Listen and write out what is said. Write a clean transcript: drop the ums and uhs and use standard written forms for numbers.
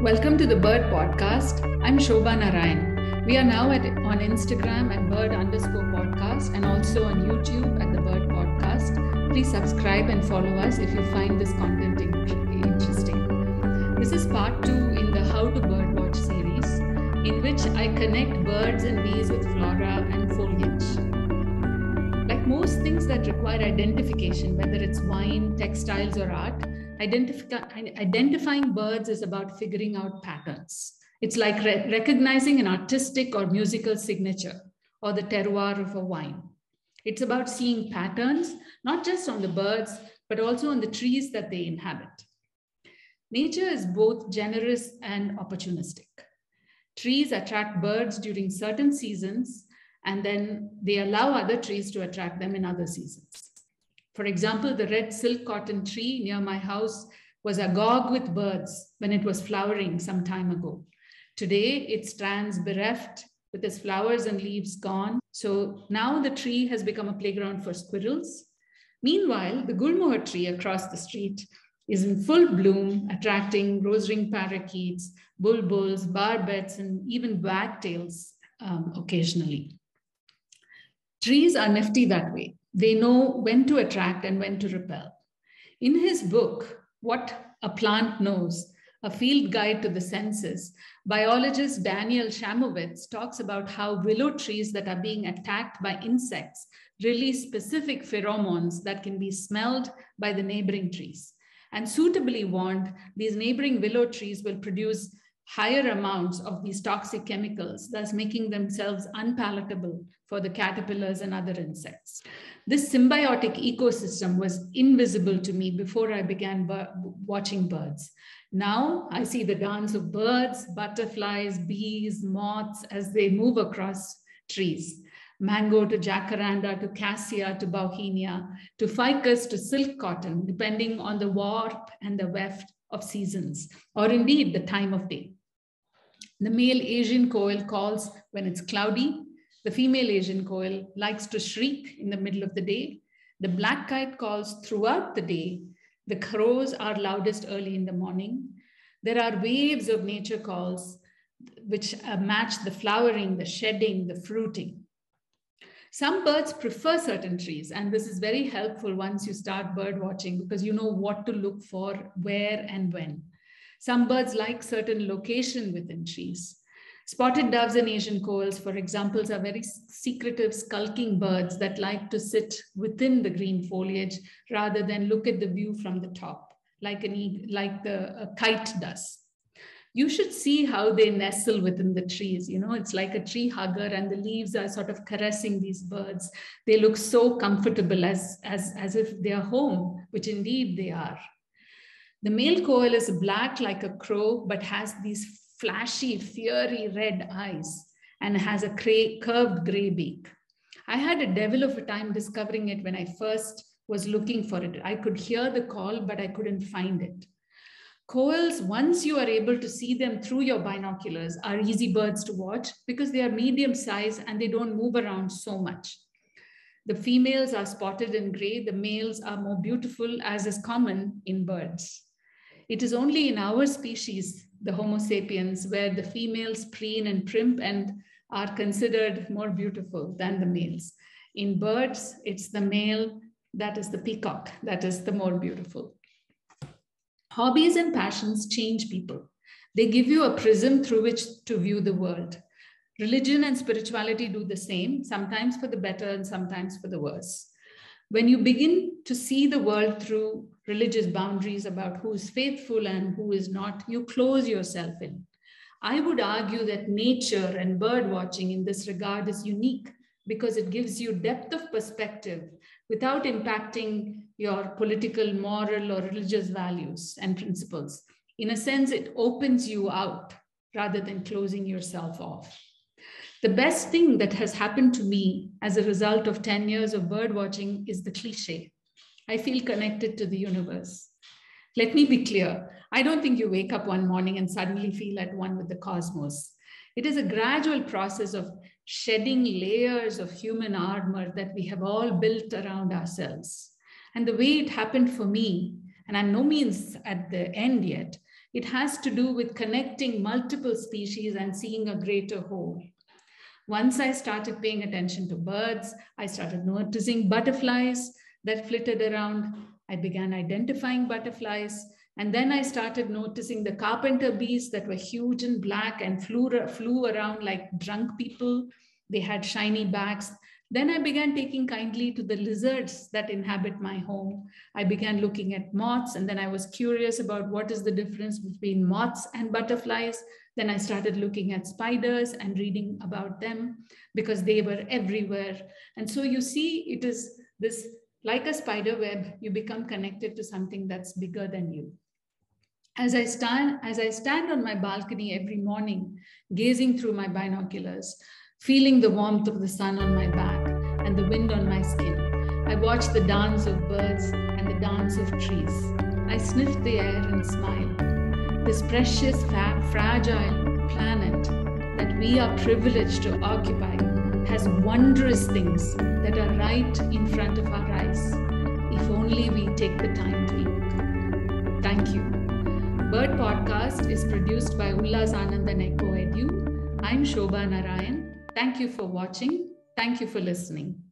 Welcome to the Bird Podcast. I'm Shobha Narayan. We are now on Instagram at bird_podcast and also on YouTube at the Bird Podcast. Please subscribe and follow us if you find this content interesting. This is part 2 in the How to Birdwatch series, in which I connect birds and bees with flora and foliage. Like most things that require identification, whether it's wine, textiles, or art, identifying birds is about figuring out patterns. It's like recognizing an artistic or musical signature or the terroir of a wine. It's about seeing patterns, not just on the birds, but also on the trees that they inhabit. Nature is both generous and opportunistic. Trees attract birds during certain seasons, and then they allow other trees to attract them in other seasons. For example, the red silk cotton tree near my house was agog with birds when it was flowering some time ago. Today, it stands bereft with its flowers and leaves gone. So now the tree has become a playground for squirrels. Meanwhile, the mohar tree across the street is in full bloom, attracting rose-ringed parakeets, bulbuls, barbets, and even wagtails occasionally. Trees are nifty that way. They know when to attract and when to repel. In his book, What a Plant Knows, A Field Guide to the Senses, biologist Daniel Shamowitz talks about how willow trees that are being attacked by insects release specific pheromones that can be smelled by the neighboring trees. And suitably warned, these neighboring willow trees will produce higher amounts of these toxic chemicals, thus making themselves unpalatable for the caterpillars and other insects. This symbiotic ecosystem was invisible to me before I began watching birds. Now I see the dance of birds, butterflies, bees, moths as they move across trees. Mango to jacaranda to cassia to bauhinia to ficus to silk cotton, depending on the warp and the weft of seasons, or indeed the time of day. The male Asian koel calls when it's cloudy. The female Asian koel likes to shriek in the middle of the day. The black kite calls throughout the day. The crows are loudest early in the morning. There are waves of nature calls which match the flowering, the shedding, the fruiting. Some birds prefer certain trees, and this is very helpful once you start bird watching because you know what to look for, where and when. Some birds like certain location within trees. Spotted doves and Asian koels, for example, are very secretive, skulking birds that like to sit within the green foliage rather than look at the view from the top, like a kite does. You should see how they nestle within the trees. You know, it's like a tree hugger and the leaves are sort of caressing these birds. They look so comfortable as if they are home, which indeed they are. The male koel is black like a crow, but has these flashy, fiery red eyes and has a curved gray beak. I had a devil of a time discovering it when I first was looking for it. I could hear the call, but I couldn't find it. Koels, once you are able to see them through your binoculars, are easy birds to watch because they are medium size and they don't move around so much. The females are spotted and gray. The males are more beautiful, as is common in birds. It is only in our species, the Homo sapiens, where the females preen and primp and are considered more beautiful than the males. In birds, it's the male that is the peacock, that is the more beautiful. Hobbies and passions change people. They give you a prism through which to view the world. Religion and spirituality do the same, sometimes for the better and sometimes for the worse. When you begin to see the world through religious boundaries about who is faithful and who is not, you close yourself in. I would argue that nature and bird watching in this regard is unique because it gives you depth of perspective without impacting your political, moral, or religious values and principles. In a sense, it opens you out rather than closing yourself off. The best thing that has happened to me as a result of 10 years of bird watching is the cliche. I feel connected to the universe. Let me be clear. I don't think you wake up one morning and suddenly feel at one with the cosmos. It is a gradual process of shedding layers of human armor that we have all built around ourselves. And the way it happened for me, and I'm no means at the end yet, It has to do with connecting multiple species and seeing a greater whole. Once I started paying attention to birds, I started noticing butterflies that flitted around. I began identifying butterflies. And then I started noticing the carpenter bees that were huge and black and flew around like drunk people. They had shiny backs. Then I began taking kindly to the lizards that inhabit my home. I began looking at moths, and then I was curious about what is the difference between moths and butterflies. Then I started looking at spiders and reading about them because they were everywhere. And so you see, it is this, like a spider web, you become connected to something that's bigger than you. As I stand on my balcony every morning, gazing through my binoculars, feeling the warmth of the sun on my back and the wind on my skin, I watch the dance of birds and the dance of trees. I sniff the air and smile. This precious, fragile planet that we are privileged to occupy has wondrous things that are right in front of our eyes, if only we take the time to look. Thank you. Bird Podcast is produced by Ullas Anand and Echo Edu. I'm Shobha Narayan. Thank you for watching. Thank you for listening.